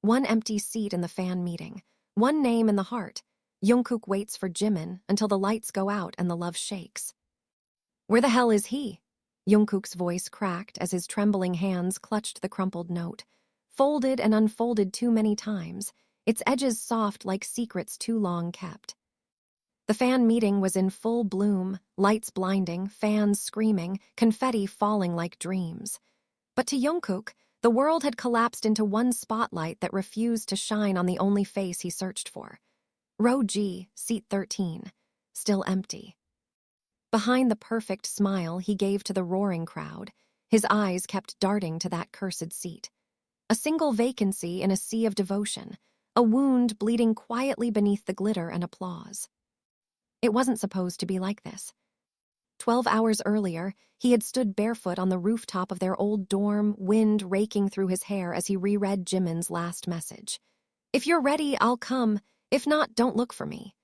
One empty seat in the fan meeting. One name in the heart. Jungkook waits for Jimin until the lights go out and the love shakes. Where the hell is he? Jungkook's voice cracked as his trembling hands clutched the crumpled note. Folded and unfolded too many times, its edges soft like secrets too long kept. The fan meeting was in full bloom, lights blinding, fans screaming, confetti falling like dreams. But to Jungkook, the world had collapsed into one spotlight that refused to shine on the only face he searched for. Row G, seat 13, still empty. Behind the perfect smile he gave to the roaring crowd, his eyes kept darting to that cursed seat. A single vacancy in a sea of devotion, a wound bleeding quietly beneath the glitter and applause. It wasn't supposed to be like this. 12 hours earlier, he had stood barefoot on the rooftop of their old dorm, wind raking through his hair as he reread Jimin's last message. If you're ready, I'll come. If not, don't look for me.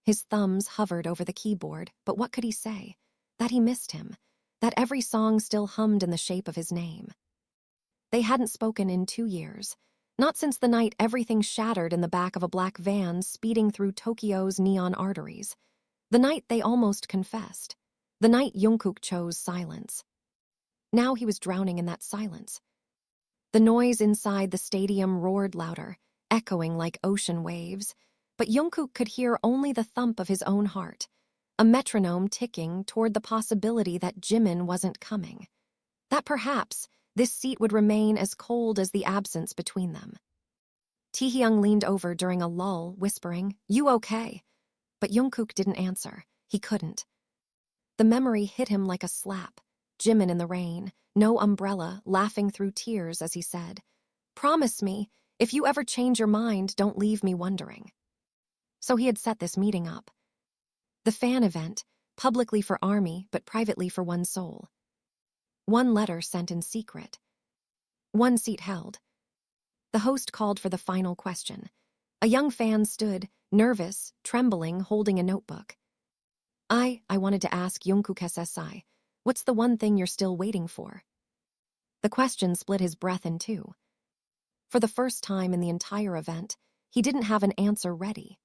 His thumbs hovered over the keyboard, but what could he say? That he missed him, that every song still hummed in the shape of his name. They hadn't spoken in 2 years, not since the night everything shattered in the back of a black van speeding through Tokyo's neon arteries. The night they almost confessed. The night Jungkook chose silence. Now he was drowning in that silence. The noise inside the stadium roared louder, echoing like ocean waves, but Jungkook could hear only the thump of his own heart, a metronome ticking toward the possibility that Jimin wasn't coming. That perhaps this seat would remain as cold as the absence between them. Taehyung leaned over during a lull, whispering, "You okay?" But Jungkook didn't answer. He couldn't. The memory hit him like a slap. Jimin in the rain, no umbrella, laughing through tears as he said, "Promise me, if you ever change your mind, don't leave me wondering." So he had set this meeting up. The fan event, publicly for ARMY but privately for one soul. One letter sent in secret. One seat held. The host called for the final question. A young fan stood, nervous, trembling, holding a notebook. I wanted to ask Jungkook SSI, what's the one thing you're still waiting for? The question split his breath in two. For the first time in the entire event, he didn't have an answer ready.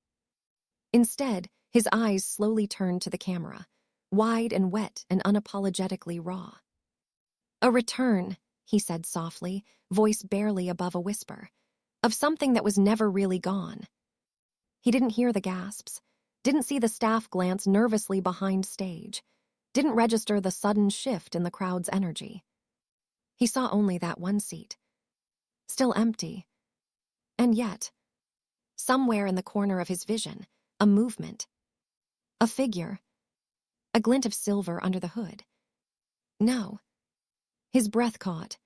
Instead, his eyes slowly turned to the camera, wide and wet and unapologetically raw. A return, he said softly, voice barely above a whisper, of something that was never really gone. He didn't hear the gasps, didn't see the staff glance nervously behind stage, didn't register the sudden shift in the crowd's energy. He saw only that one seat, still empty. And yet, somewhere in the corner of his vision, a movement, a figure, a glint of silver under the hood. No. His breath caught.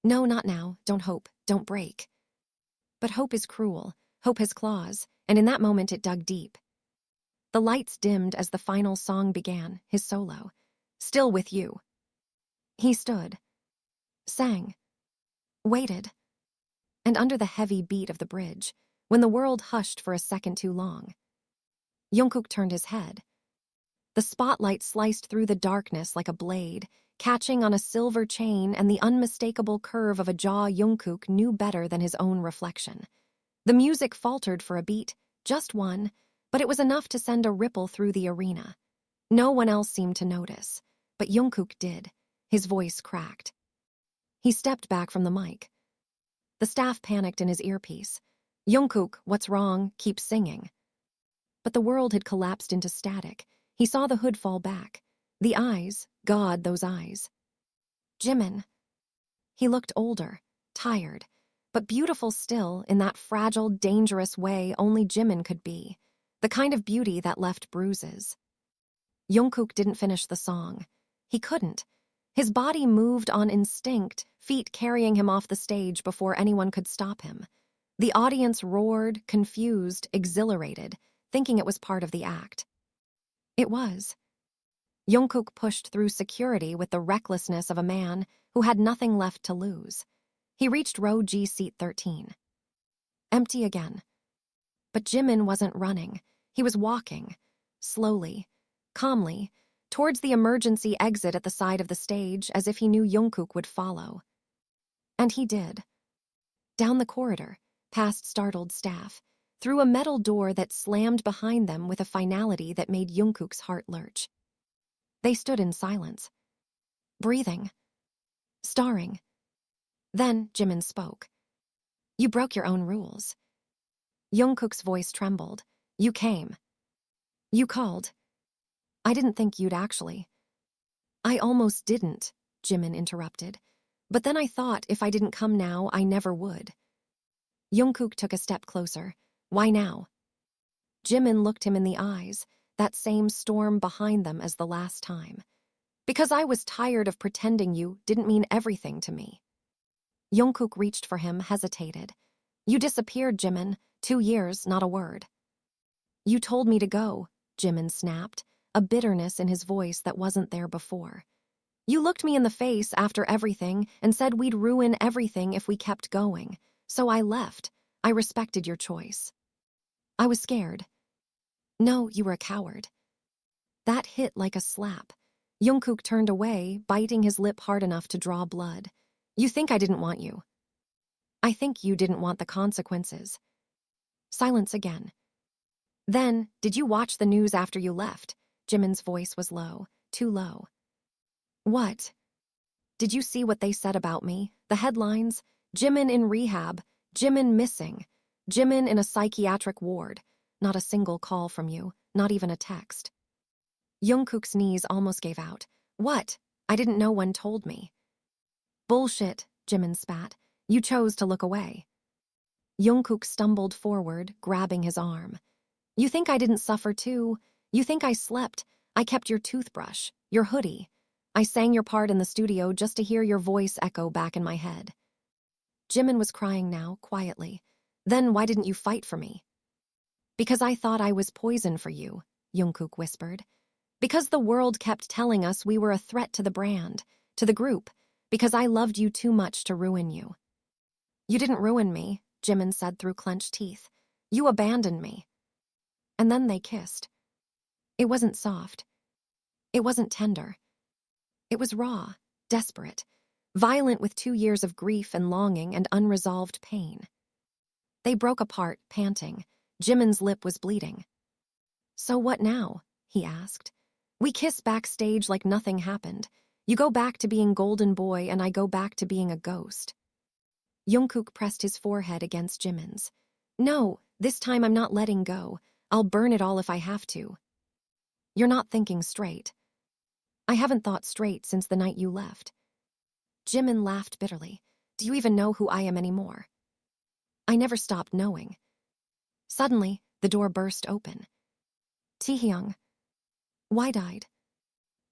No, not now. Don't hope. Don't break. But hope is cruel. Hope has claws, and in that moment it dug deep. The lights dimmed as the final song began, his solo. Still with you. He stood, sang, waited. And under the heavy beat of the bridge, when the world hushed for a second too long, Jungkook turned his head. The spotlight sliced through the darkness like a blade, catching on a silver chain and the unmistakable curve of a jaw Jungkook knew better than his own reflection. The music faltered for a beat, just one, but it was enough to send a ripple through the arena. No one else seemed to notice, but Jungkook did. His voice cracked. He stepped back from the mic. The staff panicked in his earpiece. "Jungkook, what's wrong? Keep singing." But the world had collapsed into static. He saw the hood fall back. The eyes, God, those eyes. Jimin. He looked older, tired, but beautiful still in that fragile, dangerous way only Jimin could be. The kind of beauty that left bruises. Jungkook didn't finish the song. He couldn't. His body moved on instinct, feet carrying him off the stage before anyone could stop him. The audience roared, confused, exhilarated, thinking it was part of the act. It was. Jungkook pushed through security with the recklessness of a man who had nothing left to lose. He reached row G, seat 13. Empty again. But Jimin wasn't running. He was walking, slowly, calmly, towards the emergency exit at the side of the stage as if he knew Jungkook would follow. And he did. Down the corridor, past startled staff, through a metal door that slammed behind them with a finality that made Jungkook's heart lurch. They stood in silence, breathing, staring. Then Jimin spoke. "You broke your own rules." Jungkook's voice trembled. "You came. You called. I didn't think you'd actually." "I almost didn't," Jimin interrupted. "But then I thought if I didn't come now, I never would." Jungkook took a step closer. "Why now?" Jimin looked him in the eyes, that same storm behind them as the last time. "Because I was tired of pretending you didn't mean everything to me." Jungkook reached for him, hesitated. "You disappeared, Jimin. 2 years, not a word." "You told me to go," Jimin snapped, a bitterness in his voice that wasn't there before. "You looked me in the face after everything and said we'd ruin everything if we kept going. So I left. I respected your choice." "I was scared." "No, you were a coward." That hit like a slap. Jungkook turned away, biting his lip hard enough to draw blood. "You think I didn't want you." "I think you didn't want the consequences." Silence again. "Then, did you watch the news after you left?" Jimin's voice was low, too low. "What?" "Did you see what they said about me? The headlines? Jimin in rehab, Jimin missing, Jimin in a psychiatric ward. Not a single call from you, not even a text." Jungkook's knees almost gave out. "What? I didn't know one told me." "Bullshit," Jimin spat. "You chose to look away." Jungkook stumbled forward, grabbing his arm. "You think I didn't suffer too? You think I slept? I kept your toothbrush, your hoodie. I sang your part in the studio just to hear your voice echo back in my head." Jimin was crying now, quietly. "Then why didn't you fight for me?" "Because I thought I was poison for you," Jungkook whispered. "Because the world kept telling us we were a threat to the brand, to the group, because I loved you too much to ruin you." "You didn't ruin me," Jimin said through clenched teeth. "You abandoned me." And then they kissed. It wasn't soft. It wasn't tender. It was raw, desperate, violent with 2 years of grief and longing and unresolved pain. They broke apart, panting. Jimin's lip was bleeding. "So what now?" he asked. "We kiss backstage like nothing happened. You go back to being Golden Boy and I go back to being a ghost." Jungkook pressed his forehead against Jimin's. "No, this time I'm not letting go. I'll burn it all if I have to." "You're not thinking straight." "I haven't thought straight since the night you left." Jimin laughed bitterly. "Do you even know who I am anymore?" "I never stopped knowing." Suddenly, the door burst open. "Taehyung." Wide-eyed.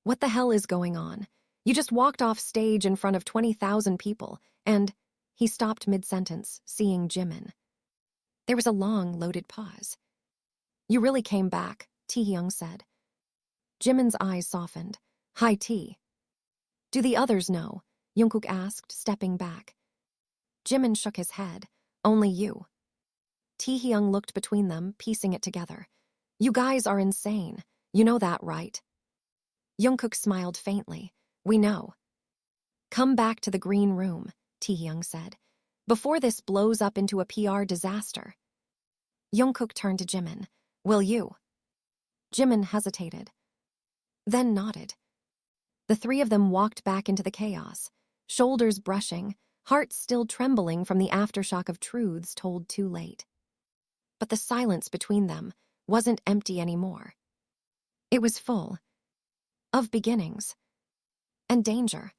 "What the hell is going on? You just walked off stage in front of 20,000 people, and—" He stopped mid-sentence, seeing Jimin. There was a long, loaded pause. "You really came back," Taehyung said. Jimin's eyes softened. "Hi, T." "Do the others know?" Jungkook asked, stepping back. Jimin shook his head. "Only you." Taehyung looked between them, piecing it together. "You guys are insane. You know that, right?" Jungkook smiled faintly. "We know." "Come back to the green room," Taehyung said, "before this blows up into a PR disaster." Jungkook turned to Jimin. "Will you?" Jimin hesitated, then nodded. The three of them walked back into the chaos, shoulders brushing, hearts still trembling from the aftershock of truths told too late. But the silence between them wasn't empty anymore. It was full of beginnings and danger,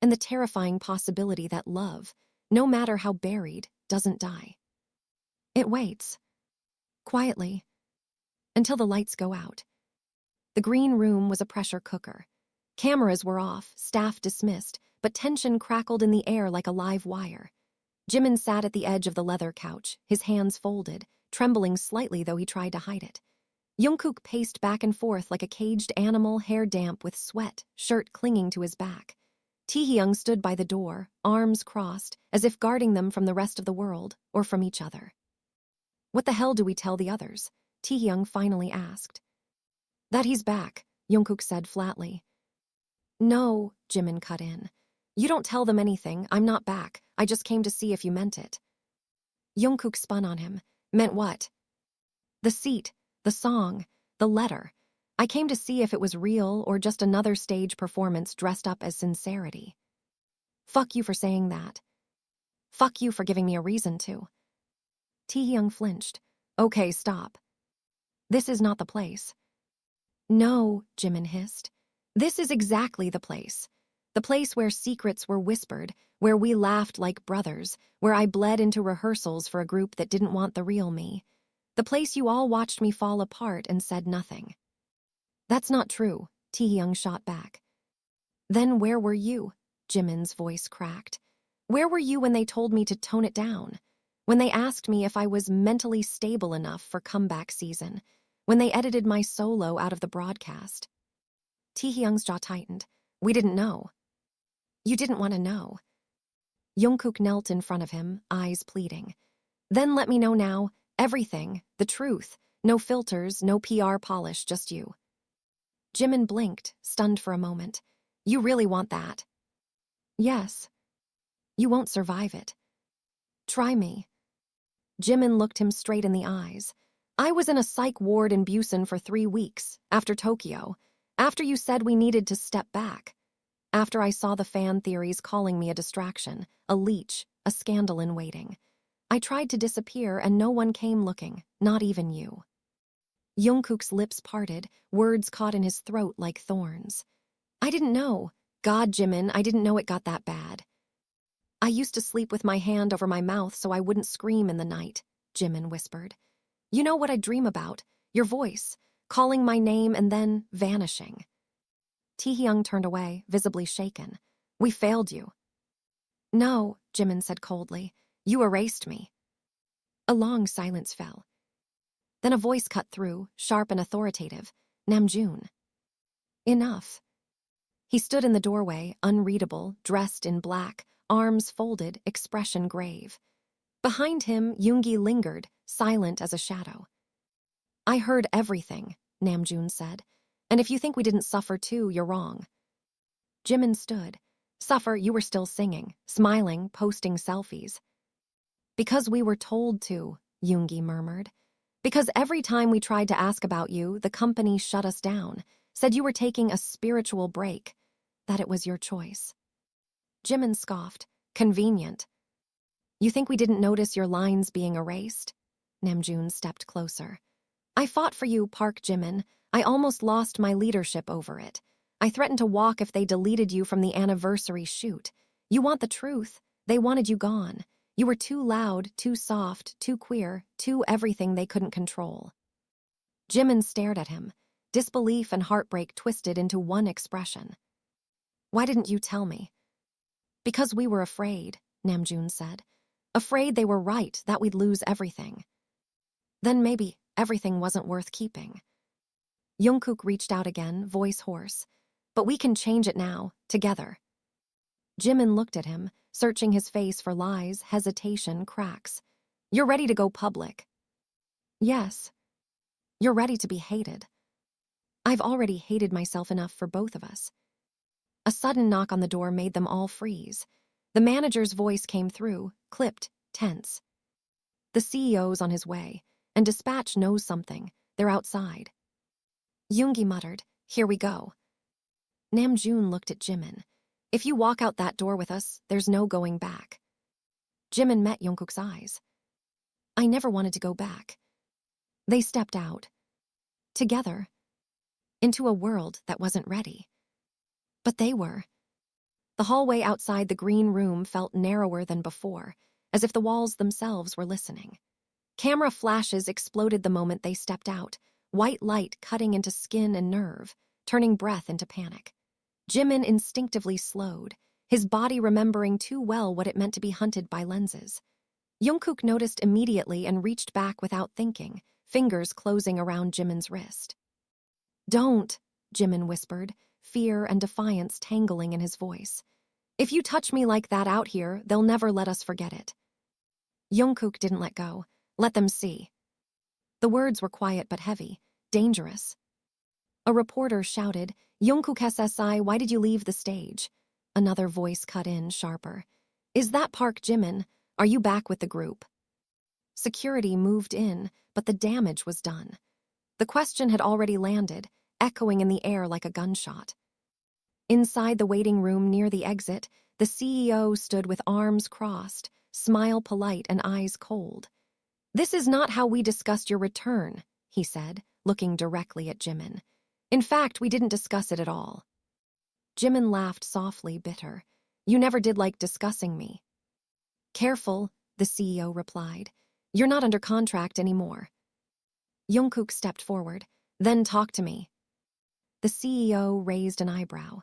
and the terrifying possibility that love, no matter how buried, doesn't die. It waits, quietly, until the lights go out. The green room was a pressure cooker. Cameras were off, staff dismissed, but tension crackled in the air like a live wire. Jimin sat at the edge of the leather couch, his hands folded, trembling slightly though he tried to hide it. Jungkook paced back and forth like a caged animal, hair damp with sweat, shirt clinging to his back. Taehyung stood by the door, arms crossed, as if guarding them from the rest of the world, or from each other. "What the hell do we tell the others?" Taehyung finally asked. "That he's back," Jungkook said flatly. "No," Jimin cut in. "You don't tell them anything. I'm not back. I just came to see if you meant it." Jungkook spun on him. Meant what? The seat, the song, the letter. I came to see if it was real or just another stage performance dressed up as sincerity. Fuck you for saying that. Fuck you for giving me a reason to. Taehyung flinched. Okay, stop. This is not the place. No, Jimin hissed. This is exactly the place. The place where secrets were whispered, where we laughed like brothers, where I bled into rehearsals for a group that didn't want the real me. The place you all watched me fall apart and said nothing. That's not true, Taehyung shot back. Then where were you? Jimin's voice cracked. Where were you when they told me to tone it down? When they asked me if I was mentally stable enough for comeback season? When they edited my solo out of the broadcast? Taehyung's jaw tightened. We didn't know. You didn't want to know. Jungkook knelt in front of him, eyes pleading. Then let me know now, everything, the truth. No filters, no PR polish, just you. Jimin blinked, stunned for a moment. You really want that? Yes. You won't survive it. Try me. Jimin looked him straight in the eyes. I was in a psych ward in Busan for 3 weeks, after Tokyo, after you said we needed to step back, after I saw the fan theories calling me a distraction, a leech, a scandal in waiting. I tried to disappear and no one came looking, not even you. Jungkook's lips parted, words caught in his throat like thorns. I didn't know. God, Jimin, I didn't know it got that bad. I used to sleep with my hand over my mouth so I wouldn't scream in the night, Jimin whispered. You know what I dream about? Your voice, calling my name and then vanishing. Taehyung turned away, visibly shaken. We failed you. No, Jimin said coldly. You erased me. A long silence fell. Then a voice cut through, sharp and authoritative. Namjoon. Enough. He stood in the doorway, unreadable, dressed in black, arms folded, expression grave. Behind him, Yoongi lingered, silent as a shadow. I heard everything, Namjoon said. And if you think we didn't suffer too, you're wrong. Jimin stood. Suffer, you were still singing, smiling, posting selfies. Because we were told to, Yoongi murmured. Because every time we tried to ask about you, the company shut us down, said you were taking a spiritual break, that it was your choice. Jimin scoffed. Convenient. You think we didn't notice your lines being erased? Namjoon stepped closer. I fought for you, Park Jimin. I almost lost my leadership over it. I threatened to walk if they deleted you from the anniversary shoot. You want the truth. They wanted you gone. You were too loud, too soft, too queer, too everything they couldn't control. Jimin stared at him, disbelief and heartbreak twisted into one expression. Why didn't you tell me? Because we were afraid, Namjoon said. Afraid they were right, that we'd lose everything. Then maybe everything wasn't worth keeping. Jungkook reached out again, voice hoarse. But we can change it now, together. Jimin looked at him, searching his face for lies, hesitation, cracks. You're ready to go public. Yes. You're ready to be hated. I've already hated myself enough for both of us. A sudden knock on the door made them all freeze. The manager's voice came through, clipped, tense. The CEO's on his way, and dispatch knows something. They're outside. Yoongi muttered, Here we go. Namjoon looked at Jimin. If you walk out that door with us, there's no going back. Jimin met Jungkook's eyes. I never wanted to go back. They stepped out. Together. Into a world that wasn't ready. But they were. The hallway outside the green room felt narrower than before, as if the walls themselves were listening. Camera flashes exploded the moment they stepped out, white light cutting into skin and nerve, turning breath into panic. Jimin instinctively slowed, his body remembering too well what it meant to be hunted by lenses. Jungkook noticed immediately and reached back without thinking, fingers closing around Jimin's wrist. Don't, Jimin whispered, fear and defiance tangling in his voice. If you touch me like that out here, they'll never let us forget it. Jungkook didn't let go. Let them see. The words were quiet but heavy, dangerous. A reporter shouted, Jungkook SSI, why did you leave the stage? Another voice cut in, sharper. Is that Park Jimin? Are you back with the group? Security moved in, but the damage was done. The question had already landed, echoing in the air like a gunshot. Inside the waiting room near the exit, the CEO stood with arms crossed, smile polite and eyes cold. "This is not how we discussed your return," he said, looking directly at Jimin. "In fact, we didn't discuss it at all." Jimin laughed softly, bitter. "You never did like discussing me." "Careful," the CEO replied. "You're not under contract anymore." Jungkook stepped forward. "Then talk to me." The CEO raised an eyebrow.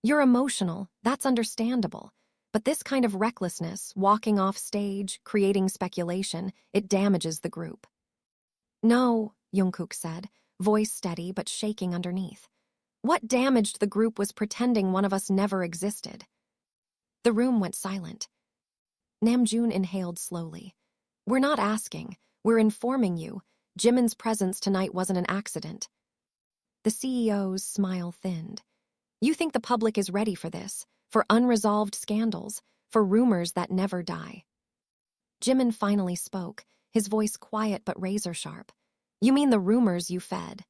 "You're emotional, that's understandable. But this kind of recklessness, walking off stage, creating speculation, it damages the group." "No," Jungkook said, voice steady but shaking underneath. "What damaged the group was pretending one of us never existed." The room went silent. Namjoon inhaled slowly. "We're not asking, we're informing you. Jimin's presence tonight wasn't an accident." The CEO's smile thinned. "You think the public is ready for this, for unresolved scandals, for rumors that never die." Jimin finally spoke, his voice quiet but razor-sharp. "You mean the rumors you fed?"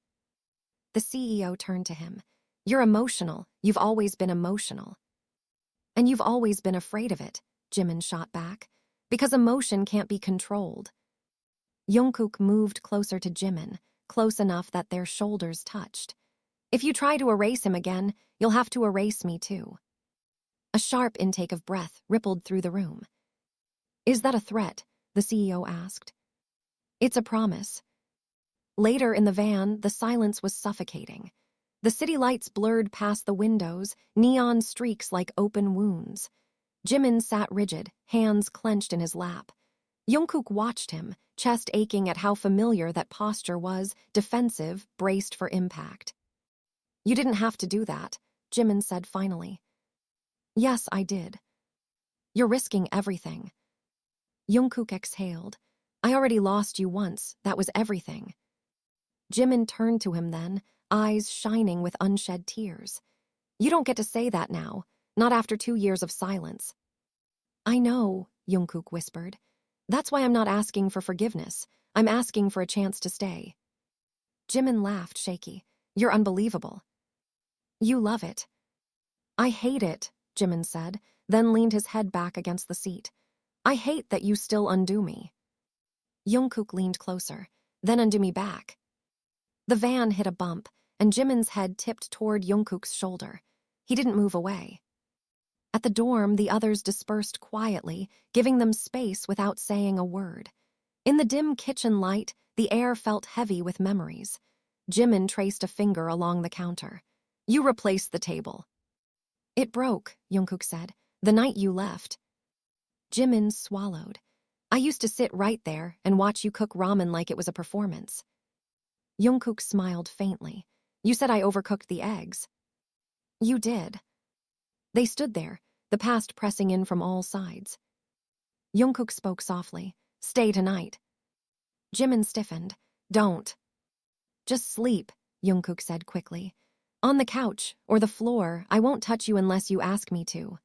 The CEO turned to him. "You're emotional, you've always been emotional." "And you've always been afraid of it," Jimin shot back, "because emotion can't be controlled." Jungkook moved closer to Jimin, close enough that their shoulders touched. "If you try to erase him again, you'll have to erase me too." A sharp intake of breath rippled through the room. "Is that a threat?" the CEO asked. "It's a promise." Later in the van, the silence was suffocating. The city lights blurred past the windows, neon streaks like open wounds. Jimin sat rigid, hands clenched in his lap. Jungkook watched him, chest aching at how familiar that posture was, defensive, braced for impact. "You didn't have to do that," Jimin said finally. "Yes, I did." "You're risking everything." Jungkook exhaled. "I already lost you once, that was everything." Jimin turned to him then, eyes shining with unshed tears. "You don't get to say that now, not after 2 years of silence." "I know," Jungkook whispered. "That's why I'm not asking for forgiveness. I'm asking for a chance to stay." Jimin laughed, shaky. "You're unbelievable." "You love it." "I hate it," Jimin said, then leaned his head back against the seat. "I hate that you still undo me." Jungkook leaned closer. "Then undo me back." The van hit a bump, and Jimin's head tipped toward Jungkook's shoulder. He didn't move away. At the dorm, the others dispersed quietly, giving them space without saying a word. In the dim kitchen light, the air felt heavy with memories. Jimin traced a finger along the counter. "You replaced the table." "It broke," Jungkook said, "the night you left." Jimin swallowed. "I used to sit right there and watch you cook ramen like it was a performance." Jungkook smiled faintly. "You said I overcooked the eggs." "You did." They stood there, the past pressing in from all sides. Jungkook spoke softly. "Stay tonight." Jimin stiffened. "Don't." "Just sleep," Jungkook said quickly. "On the couch, or the floor. I won't touch you unless you ask me to."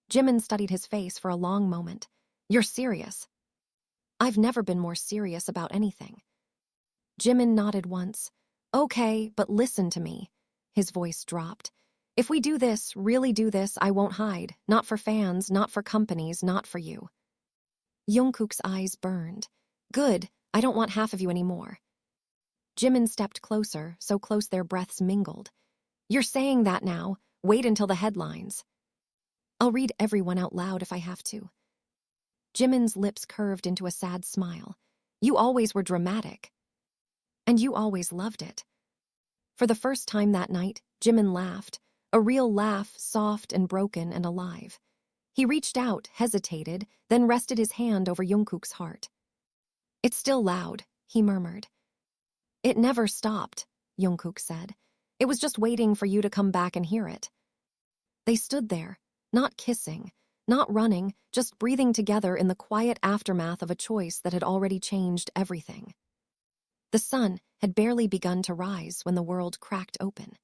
Jimin studied his face for a long moment. "You're serious?" "I've never been more serious about anything." Jimin nodded once. "Okay, but listen to me." His voice dropped. "If we do this, really do this, I won't hide. Not for fans, not for companies, not for you." Jungkook's eyes burned. "Good, I don't want half of you anymore." Jimin stepped closer, so close their breaths mingled. "You're saying that now. Wait until the headlines." "I'll read everyone out loud if I have to." Jimin's lips curved into a sad smile. "You always were dramatic." "And you always loved it." For the first time that night, Jimin laughed. A real laugh, soft and broken and alive. He reached out, hesitated, then rested his hand over Jungkook's heart. "It's still loud," he murmured. "It never stopped," Jungkook said. "It was just waiting for you to come back and hear it." They stood there, not kissing, not running, just breathing together in the quiet aftermath of a choice that had already changed everything. The sun had barely begun to rise when the world cracked open.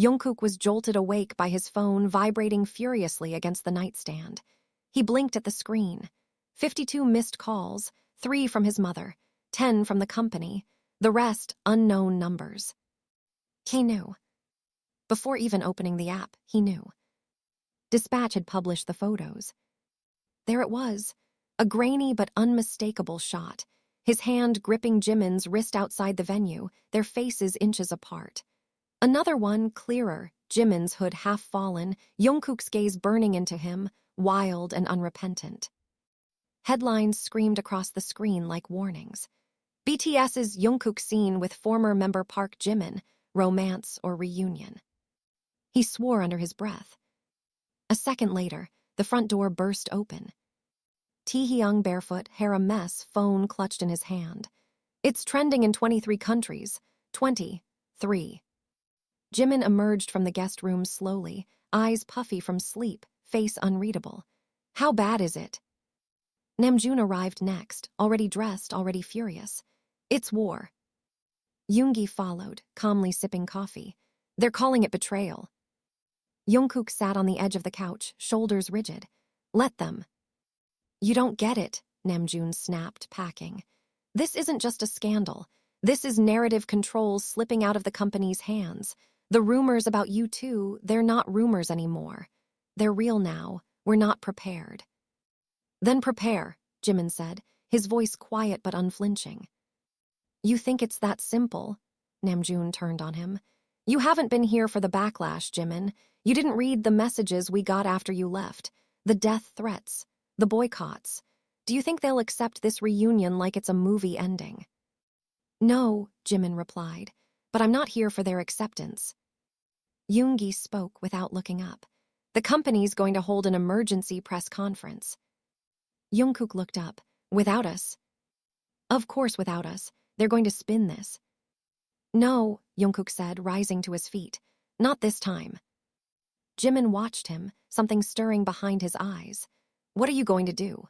Jungkook was jolted awake by his phone vibrating furiously against the nightstand. He blinked at the screen. 52 missed calls, 3 from his mother, 10 from the company, the rest unknown numbers. He knew. Before even opening the app, he knew. Dispatch had published the photos. There it was, a grainy but unmistakable shot, his hand gripping Jimin's wrist outside the venue, their faces inches apart. Another one, clearer, Jimin's hood half fallen, Jungkook's gaze burning into him, wild and unrepentant. Headlines screamed across the screen like warnings. BTS's Jungkook scene with former member Park Jimin, romance or reunion. He swore under his breath. A second later, the front door burst open. Taehyung barefoot, hair a mess, phone clutched in his hand. It's trending in 23 countries. 23. Jimin emerged from the guest room slowly, eyes puffy from sleep, face unreadable. How bad is it? Namjoon arrived next, already dressed, already furious. It's war. Yoongi followed, calmly sipping coffee. They're calling it betrayal. Jungkook sat on the edge of the couch, shoulders rigid. Let them. You don't get it, Namjoon snapped, packing. This isn't just a scandal. This is narrative control slipping out of the company's hands. The rumors about you two, they're not rumors anymore. They're real now. We're not prepared. Then prepare, Jimin said, his voice quiet but unflinching. You think it's that simple? Namjoon turned on him. You haven't been here for the backlash, Jimin. You didn't read the messages we got after you left. The death threats. The boycotts. Do you think they'll accept this reunion like it's a movie ending? No, Jimin replied, but I'm not here for their acceptance. Yoongi spoke without looking up. The company's going to hold an emergency press conference. Jungkook looked up. Without us? Of course without us. They're going to spin this. No, Jungkook said, rising to his feet. Not this time. Jimin watched him, something stirring behind his eyes. What are you going to do?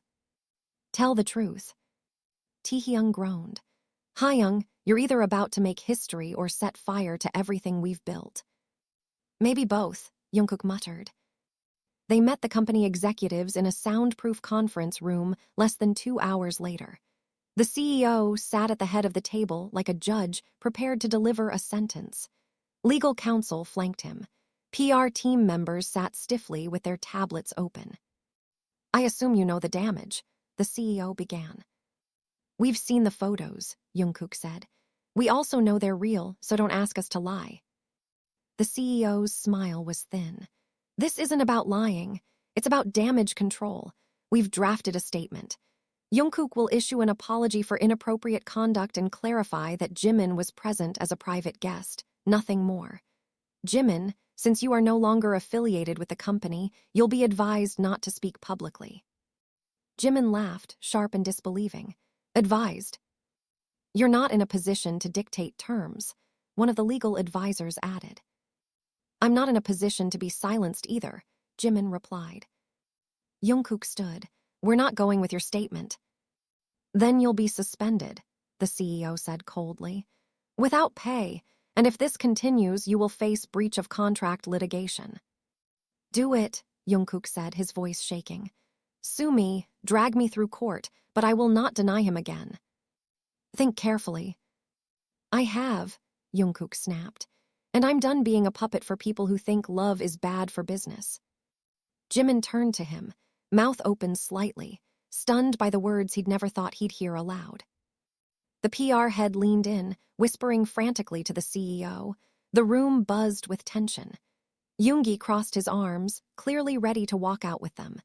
Tell the truth. Taehyung groaned. Hayoung, you're either about to make history or set fire to everything we've built. Maybe both, Jungkook muttered. They met the company executives in a soundproof conference room less than 2 hours later. The CEO sat at the head of the table like a judge prepared to deliver a sentence. Legal counsel flanked him. PR team members sat stiffly with their tablets open. I assume you know the damage, the CEO began. We've seen the photos, Jungkook said. We also know they're real, so don't ask us to lie. The CEO's smile was thin. This isn't about lying. It's about damage control. We've drafted a statement. Jungkook will issue an apology for inappropriate conduct and clarify that Jimin was present as a private guest, nothing more. Jimin, since you are no longer affiliated with the company, you'll be advised not to speak publicly. Jimin laughed, sharp and disbelieving. Advised. You're not in a position to dictate terms, one of the legal advisors added. I'm not in a position to be silenced either, Jimin replied. Jungkook stood. We're not going with your statement. Then you'll be suspended, the CEO said coldly. Without pay, and if this continues, you will face breach of contract litigation. Do it, Jungkook said, his voice shaking. Sue me, drag me through court, but I will not deny him again. Think carefully. I have, Jungkook snapped, and I'm done being a puppet for people who think love is bad for business. Jimin turned to him, mouth open slightly, stunned by the words he'd never thought he'd hear aloud. The PR head leaned in, whispering frantically to the CEO. The room buzzed with tension. Yoongi crossed his arms, clearly ready to walk out with them.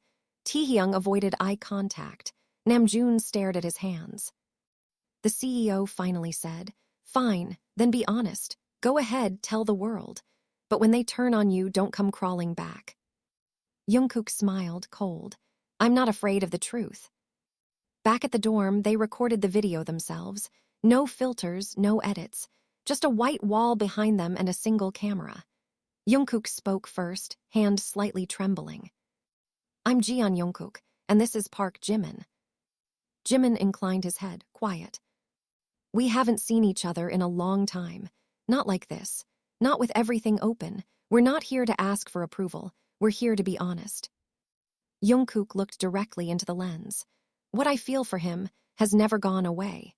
Taehyung avoided eye contact. Namjoon stared at his hands. The CEO finally said, Fine, then be honest. Go ahead, tell the world. But when they turn on you, don't come crawling back. Jungkook smiled, cold. I'm not afraid of the truth. Back at the dorm, they recorded the video themselves. No filters, no edits. Just a white wall behind them and a single camera. Jungkook spoke first, hand slightly trembling. I'm Jeon Jungkook, and this is Park Jimin. Jimin inclined his head, quiet. We haven't seen each other in a long time. Not like this. Not with everything open. We're not here to ask for approval. We're here to be honest. Jungkook looked directly into the lens. What I feel for him, has never gone away.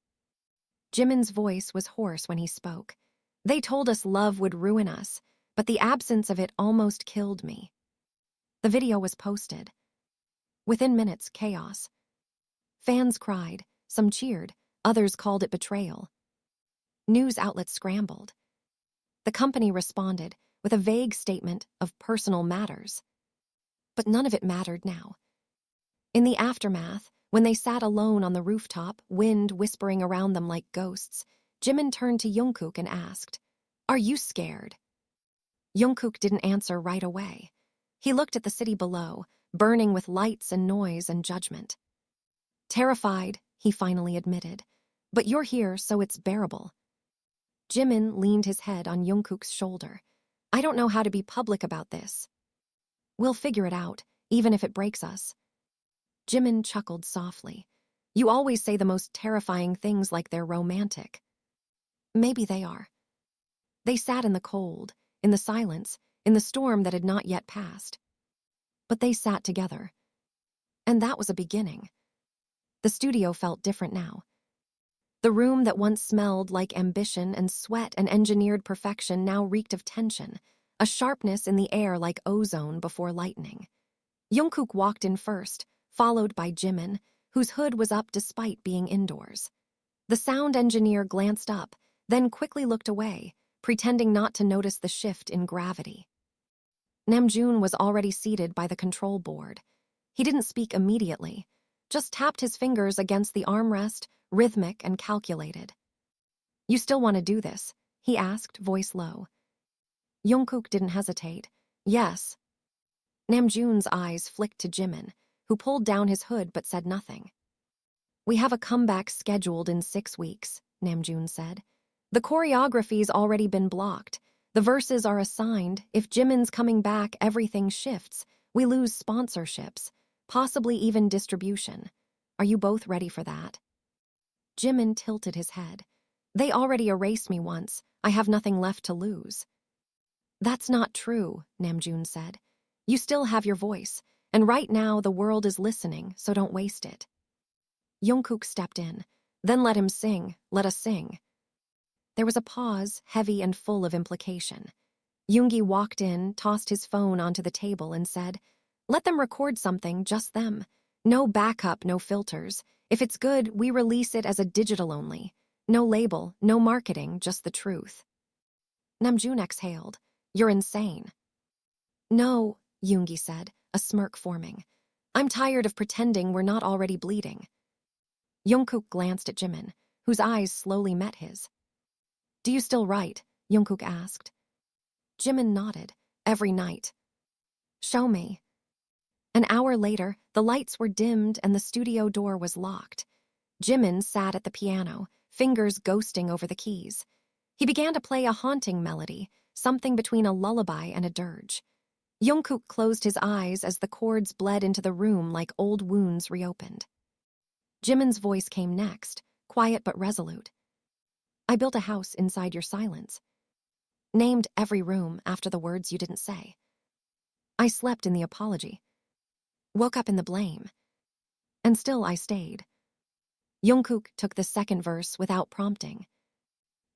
Jimin's voice was hoarse when he spoke. They told us love would ruin us, but the absence of it almost killed me. The video was posted. Within minutes, chaos. Fans cried, some cheered, others called it betrayal. News outlets scrambled. The company responded with a vague statement of personal matters. But none of it mattered now. In the aftermath, when they sat alone on the rooftop, wind whispering around them like ghosts, Jimin turned to Jungkook and asked, "Are you scared?" Jungkook didn't answer right away. He looked at the city below, burning with lights and noise and judgment. "Terrified," he finally admitted. "But you're here, so it's bearable." Jimin leaned his head on Jungkook's shoulder. "I don't know how to be public about this. We'll figure it out, even if it breaks us." Jimin chuckled softly. "You always say the most terrifying things like they're romantic." Maybe they are. They sat in the cold, in the silence, in the storm that had not yet passed. But they sat together. And that was a beginning. The studio felt different now. The room that once smelled like ambition and sweat and engineered perfection now reeked of tension, a sharpness in the air like ozone before lightning. Jungkook walked in first, followed by Jimin, whose hood was up despite being indoors. The sound engineer glanced up, then quickly looked away, pretending not to notice the shift in gravity. Namjoon was already seated by the control board. He didn't speak immediately, just tapped his fingers against the armrest, rhythmic and calculated. "You still want to do this?" he asked, voice low. Jungkook didn't hesitate. "Yes." Namjoon's eyes flicked to Jimin, who pulled down his hood but said nothing. "We have a comeback scheduled in 6 weeks," Namjoon said. "The choreography's already been blocked. The verses are assigned. If Jimin's coming back, everything shifts. We lose sponsorships, possibly even distribution. Are you both ready for that?" Jimin tilted his head. "They already erased me once. I have nothing left to lose." "That's not true," Namjoon said. "You still have your voice, and right now the world is listening, so don't waste it." Jungkook stepped in. "Then let him sing. Let us sing." There was a pause, heavy and full of implication. Yoongi walked in, tossed his phone onto the table and said, "Let them record something, just them. No backup, no filters. If it's good, we release it as a digital only. No label, no marketing, just the truth." Namjoon exhaled. "You're insane." "No," Yoongi said, a smirk forming. "I'm tired of pretending we're not already bleeding." Jungkook glanced at Jimin, whose eyes slowly met his. "Do you still write?" Jungkook asked. Jimin nodded. "Every night." "Show me." An hour later, the lights were dimmed and the studio door was locked. Jimin sat at the piano, fingers ghosting over the keys. He began to play a haunting melody, something between a lullaby and a dirge. Jungkook closed his eyes as the chords bled into the room like old wounds reopened. Jimin's voice came next, quiet but resolute. "I built a house inside your silence. Named every room after the words you didn't say. I slept in the apology. Woke up in the blame. And still I stayed." Jungkook took the second verse without prompting.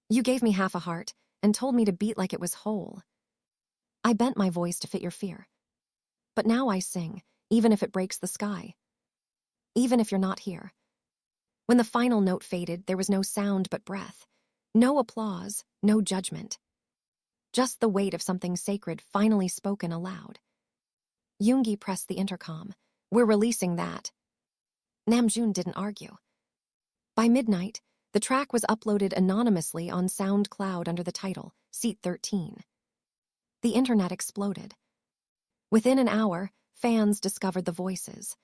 "You gave me half a heart and told me to beat like it was whole. I bent my voice to fit your fear. But now I sing, even if it breaks the sky. Even if you're not here." When the final note faded, there was no sound but breath. No applause, no judgment. Just the weight of something sacred finally spoken aloud. Yoongi pressed the intercom. "We're releasing that." Namjoon didn't argue. By midnight, the track was uploaded anonymously on SoundCloud under the title, Seat 13. The internet exploded. Within an hour, fans discovered the voices.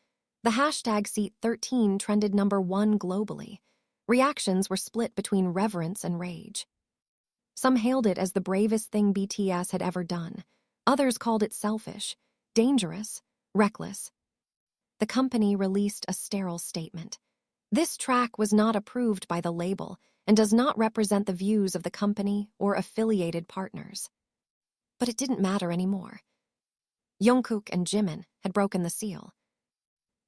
The hashtag Seat 13 trended #1 globally. Reactions were split between reverence and rage. Some hailed it as the bravest thing BTS had ever done. Others called it selfish, dangerous, reckless. The company released a sterile statement. "This track was not approved by the label and does not represent the views of the company or affiliated partners." But it didn't matter anymore. Jungkook and Jimin had broken the seal.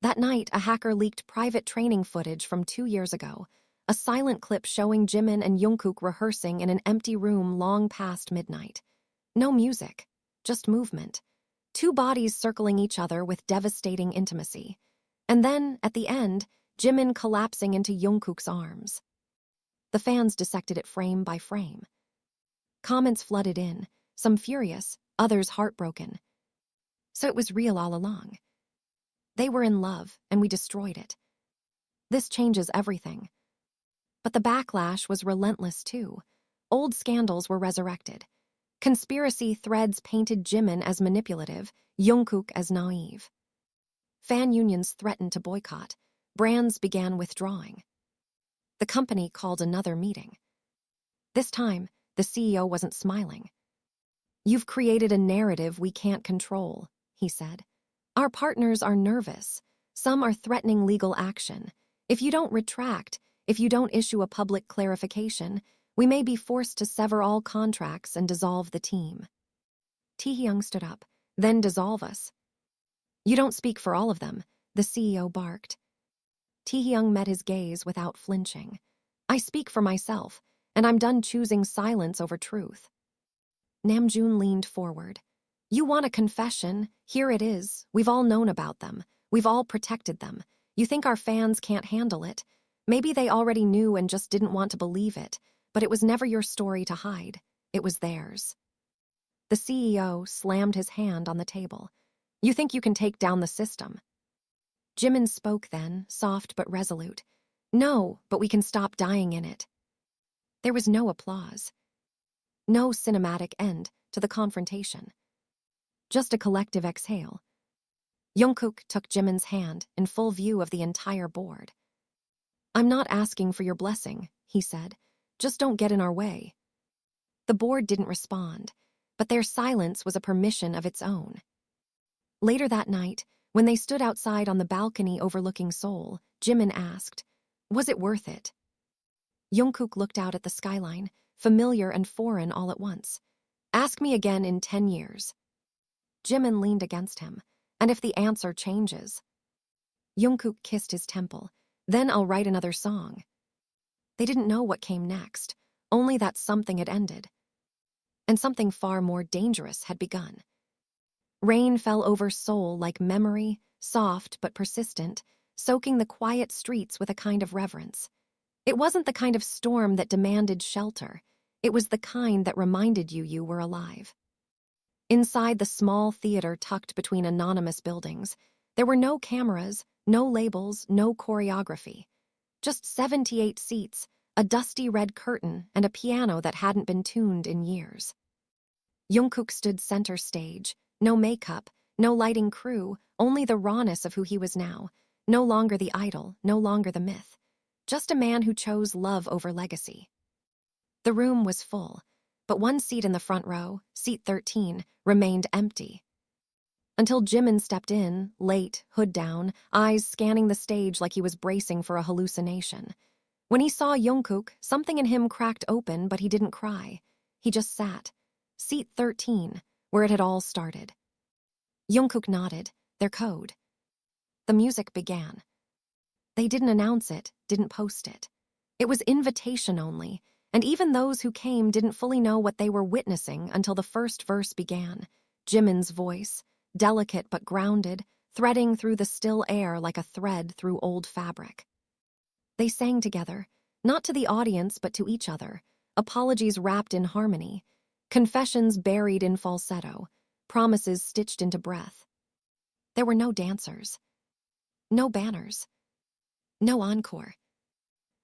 That night, a hacker leaked private training footage from 2 years ago, a silent clip showing Jimin and Jungkook rehearsing in an empty room long past midnight. No music, just movement. Two bodies circling each other with devastating intimacy. And then, at the end, Jimin collapsing into Jungkook's arms. The fans dissected it frame by frame. Comments flooded in, some furious, others heartbroken. So it was real all along. They were in love, and we destroyed it. This changes everything. But the backlash was relentless too. Old scandals were resurrected. Conspiracy threads painted Jimin as manipulative, Jungkook as naive. Fan unions threatened to boycott. Brands began withdrawing. The company called another meeting. This time, the CEO wasn't smiling. "You've created a narrative we can't control," he said. "Our partners are nervous. Some are threatening legal action. If you don't retract, if you don't issue a public clarification, we may be forced to sever all contracts and dissolve the team." Taehyung stood up. "Then dissolve us." "You don't speak for all of them," the CEO barked. Taehyung met his gaze without flinching. "I speak for myself, and I'm done choosing silence over truth." Namjoon leaned forward. "You want a confession? Here it is. We've all known about them. We've all protected them. You think our fans can't handle it? Maybe they already knew and just didn't want to believe it, but it was never your story to hide. It was theirs." The CEO slammed his hand on the table. "You think you can take down the system?" Jimin spoke then, soft but resolute. "No, but we can stop dying in it." There was no applause. No cinematic end to the confrontation. Just a collective exhale. Jungkook took Jimin's hand in full view of the entire board. "I'm not asking for your blessing," he said. "Just don't get in our way." The board didn't respond, but their silence was a permission of its own. Later that night, when they stood outside on the balcony overlooking Seoul, Jimin asked, "Was it worth it?" Jungkook looked out at the skyline, familiar and foreign all at once. "Ask me again in 10 years. Jimin leaned against him. "And if the answer changes?" Jungkook kissed his temple. "Then I'll write another song." They didn't know what came next, only that something had ended. And something far more dangerous had begun. Rain fell over Seoul like memory, soft but persistent, soaking the quiet streets with a kind of reverence. It wasn't the kind of storm that demanded shelter. It was the kind that reminded you were alive. Inside the small theater tucked between anonymous buildings, there were no cameras, no labels, no choreography. Just 78 seats, a dusty red curtain, and a piano that hadn't been tuned in years. Jungkook stood center stage. No makeup, no lighting crew, only the rawness of who he was now. No longer the idol, no longer the myth. Just a man who chose love over legacy. The room was full, but one seat in the front row, seat 13, remained empty. Until Jimin stepped in, late, hood down, eyes scanning the stage like he was bracing for a hallucination. When he saw Jungkook, something in him cracked open, but he didn't cry. He just sat. Seat 13, where it had all started. Jungkook nodded, their code. The music began. They didn't announce it, didn't post it. It was invitation only, and even those who came didn't fully know what they were witnessing until the first verse began. Jimin's voice, delicate but grounded, threading through the still air like a thread through old fabric. They sang together, not to the audience but to each other, apologies wrapped in harmony, confessions buried in falsetto, promises stitched into breath. There were no dancers, no banners, no encore.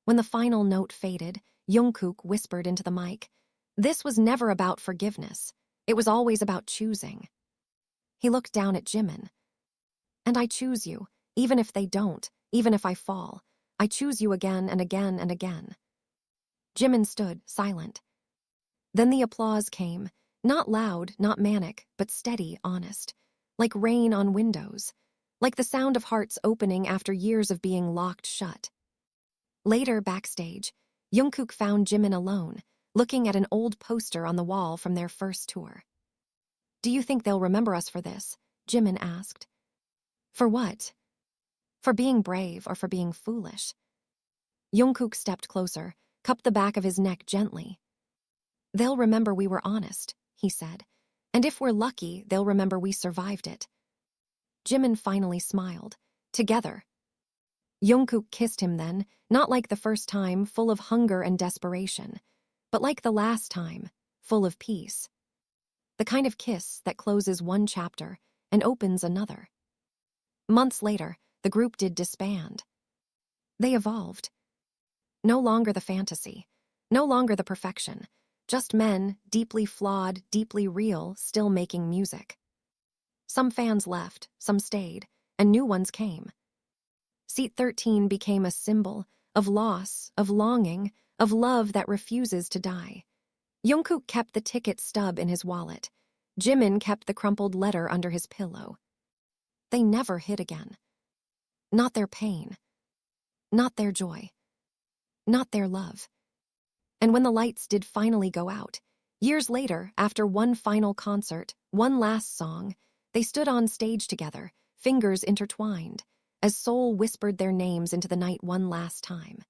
When the final note faded, Jungkook whispered into the mic, "This was never about forgiveness. It was always about choosing." He looked down at Jimin. "And I choose you, even if they don't, even if I fall. I choose you again and again and again." Jimin stood, silent. Then the applause came, not loud, not manic, but steady, honest, like rain on windows, like the sound of hearts opening after years of being locked shut. Later, backstage, Jungkook found Jimin alone, looking at an old poster on the wall from their first tour. "Do you think they'll remember us for this?" Jimin asked. "For what?" For being brave or for being foolish? Jungkook stepped closer, cupped the back of his neck gently. They'll remember we were honest, he said. And if we're lucky, they'll remember we survived it. Jimin finally smiled. Together. Jungkook kissed him then, not like the first time, full of hunger and desperation, but like the last time, full of peace. The kind of kiss that closes one chapter and opens another. Months later, the group did disband. They evolved. No longer the fantasy, no longer the perfection, just men, deeply flawed, deeply real, still making music. Some fans left, some stayed, and new ones came. Seat 13 became a symbol of loss, of longing, of love that refuses to die. Jungkook kept the ticket stub in his wallet. Jimin kept the crumpled letter under his pillow. They never hid again. Not their pain. Not their joy. Not their love. And when the lights did finally go out, years later, after one final concert, one last song, they stood on stage together, fingers intertwined, as Seoul whispered their names into the night one last time.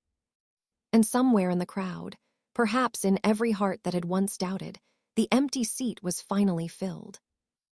And somewhere in the crowd, perhaps in every heart that had once doubted, the empty seat was finally filled.